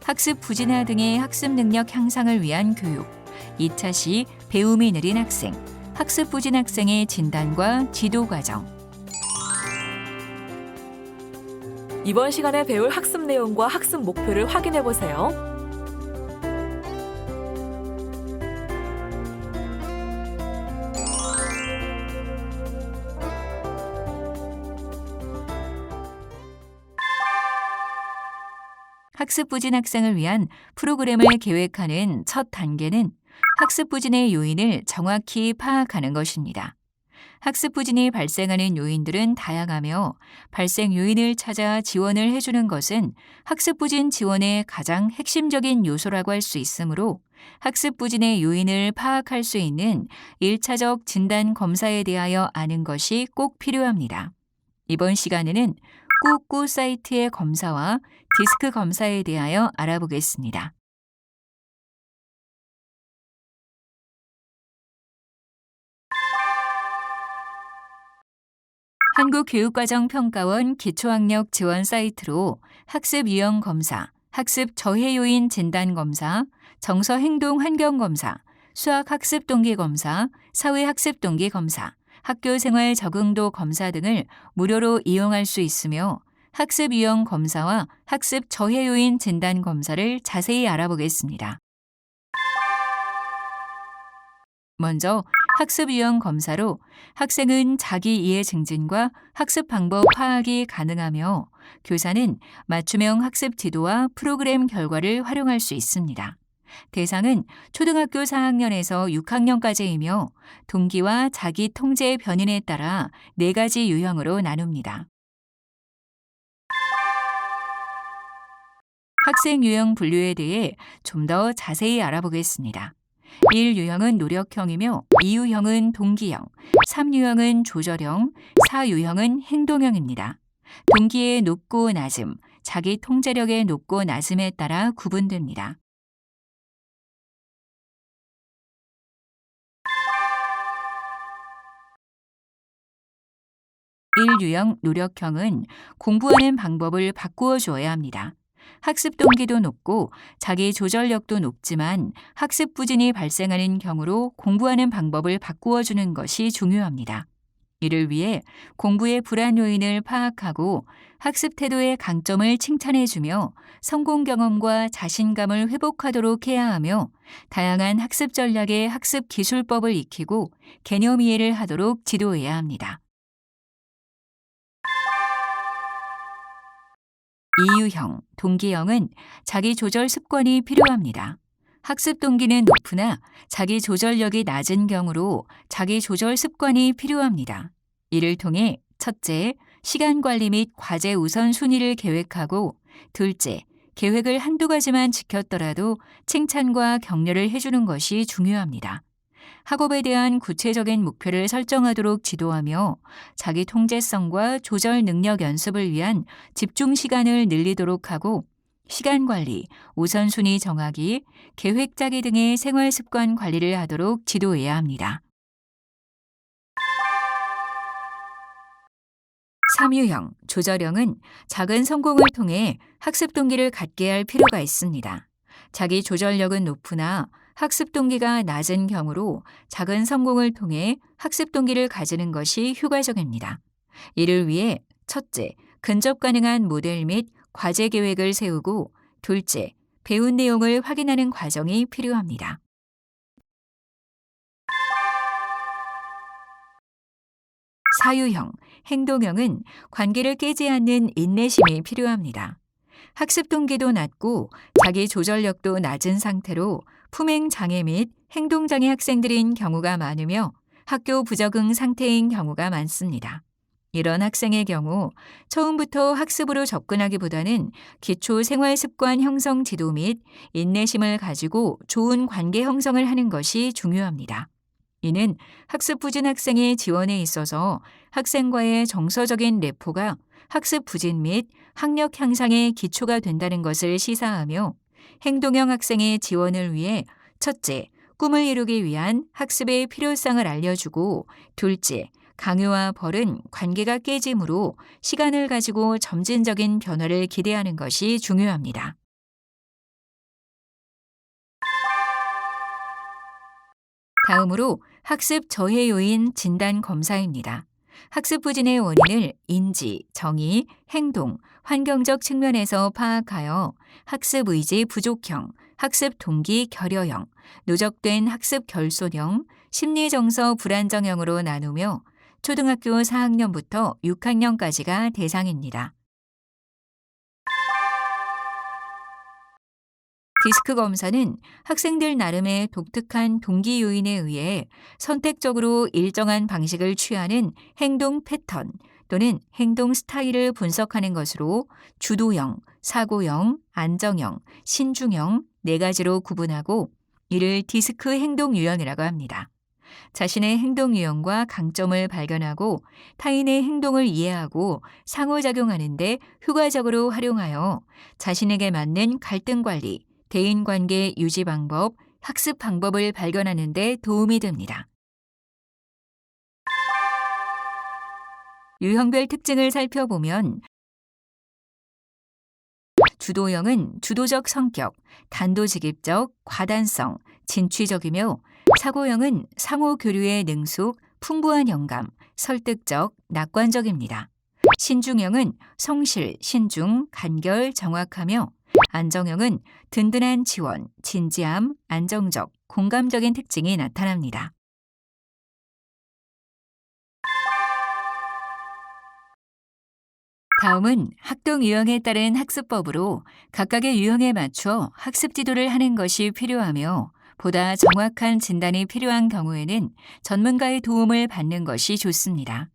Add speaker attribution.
Speaker 1: 학습 부진화 등의 학습 능력 향상을 위한 교육, 2차 시 배움이 느린 학생, 학습 부진 학생의 진단과 지도 과정.
Speaker 2: 이번 시간에 배울 학습 내용과 학습 목표를 확인해 보세요.
Speaker 1: 학습 부진 학생을 위한 프로그램을 계획하는 첫 단계는 학습 부진의 요인을 정확히 파악하는 것입니다. 학습 부진이 발생하는 요인들은 다양하며 발생 요인을 찾아 지원을 해주는 것은 학습 부진 지원의 가장 핵심적인 요소라고 할 수 있으므로 학습 부진의 요인을 파악할 수 있는 1차적 진단 검사에 대하여 아는 것이 꼭 필요합니다. 이번 시간에는 꾸꾸 사이트의 검사와 디스크 검사에 대하여 알아보겠습니다. 한국교육과정평가원 기초학력 지원 사이트로 학습 유형 검사, 학습 저해 요인 진단 검사, 정서 행동 환경 검사, 수학 학습 동기 검사, 사회 학습 동기 검사, 학교 생활 적응도 검사 등을 무료로 이용할 수 있으며 학습 유형 검사와 학습 저해 요인 진단 검사를 자세히 알아보겠습니다. 먼저 학습 유형 검사로 학생은 자기 이해 증진과 학습 방법 파악이 가능하며 교사는 맞춤형 학습 지도와 프로그램 결과를 활용할 수 있습니다. 대상은 초등학교 4학년에서 6학년까지이며 동기와 자기 통제 변인에 따라 4가지 유형으로 나눕니다. 학생 유형 분류에 대해 좀 더 자세히 알아보겠습니다. 1유형은 노력형이며 2유형은 동기형, 3유형은 조절형, 4유형은 행동형입니다. 동기의 높고 낮음, 자기 통제력의 높고 낮음에 따라 구분됩니다. 1유형 노력형은 공부하는 방법을 바꾸어 주어야 합니다. 학습 동기도 높고 자기 조절력도 높지만 학습 부진이 발생하는 경우로 공부하는 방법을 바꾸어 주는 것이 중요합니다. 이를 위해 공부의 불안 요인을 파악하고 학습 태도의 강점을 칭찬해 주며 성공 경험과 자신감을 회복하도록 해야 하며 다양한 학습 전략의 학습 기술법을 익히고 개념 이해를 하도록 지도해야 합니다. 2유형, 동기형은 자기 조절 습관이 필요합니다. 학습 동기는 높으나 자기 조절력이 낮은 경우로 자기 조절 습관이 필요합니다. 이를 통해 첫째, 시간 관리 및 과제 우선순위를 계획하고 둘째, 계획을 한두 가지만 지켰더라도 칭찬과 격려를 해주는 것이 중요합니다. 학업에 대한 구체적인 목표를 설정하도록 지도하며 자기 통제성과 조절 능력 연습을 위한 집중 시간을 늘리도록 하고 시간 관리, 우선순위 정하기, 계획 짜기 등의 생활 습관 관리를 하도록 지도해야 합니다. 3유형, 조절형은 작은 성공을 통해 학습 동기를 갖게 할 필요가 있습니다. 자기 조절력은 높으나 학습 동기가 낮은 경우로 작은 성공을 통해 학습 동기를 가지는 것이 효과적입니다. 이를 위해 첫째, 근접 가능한 모델 및 과제 계획을 세우고 둘째, 배운 내용을 확인하는 과정이 필요합니다. 4유형, 행동형은 관계를 깨지 않는 인내심이 필요합니다. 학습 동기도 낮고 자기 조절력도 낮은 상태로 품행 장애 및 행동 장애 학생들인 경우가 많으며 학교 부적응 상태인 경우가 많습니다. 이런 학생의 경우 처음부터 학습으로 접근하기보다는 기초 생활 습관 형성 지도 및 인내심을 가지고 좋은 관계 형성을 하는 것이 중요합니다. 이는 학습 부진 학생의 지원에 있어서 학생과의 정서적인 레포가 학습 부진 및 학력 향상의 기초가 된다는 것을 시사하며 행동형 학생의 지원을 위해 첫째, 꿈을 이루기 위한 학습의 필요성을 알려주고 둘째, 강요와 벌은 관계가 깨지므로 시간을 가지고 점진적인 변화를 기대하는 것이 중요합니다. 다음으로 학습 저해 요인 진단 검사입니다. 학습 부진의 원인을 인지, 정의, 행동, 환경적 측면에서 파악하여 학습 의지 부족형, 학습 동기 결여형, 누적된 학습 결손형, 심리 정서 불안정형으로 나누며 초등학교 4학년부터 6학년까지가 대상입니다. 디스크 검사는 학생들 나름의 독특한 동기 요인에 의해 선택적으로 일정한 방식을 취하는 행동 패턴 또는 행동 스타일을 분석하는 것으로 주도형, 사고형, 안정형, 신중형 네 가지로 구분하고 이를 디스크 행동 유형이라고 합니다. 자신의 행동 유형과 강점을 발견하고 타인의 행동을 이해하고 상호작용하는 데 효과적으로 활용하여 자신에게 맞는 갈등 관리, 대인관계 유지 방법, 학습 방법을 발견하는 데 도움이 됩니다. 유형별 특징을 살펴보면 주도형은 주도적 성격, 단도직입적, 과단성, 진취적이며 사고형은 상호교류의 능숙, 풍부한 영감, 설득적, 낙관적입니다. 신중형은 성실, 신중, 간결, 정확하며 안정형은 든든한 지원, 진지함, 안정적, 공감적인 특징이 나타납니다. 다음은 학동 유형에 따른 학습법으로 각각의 유형에 맞춰 학습 지도를 하는 것이 필요하며 보다 정확한 진단이 필요한 경우에는 전문가의 도움을 받는 것이 좋습니다.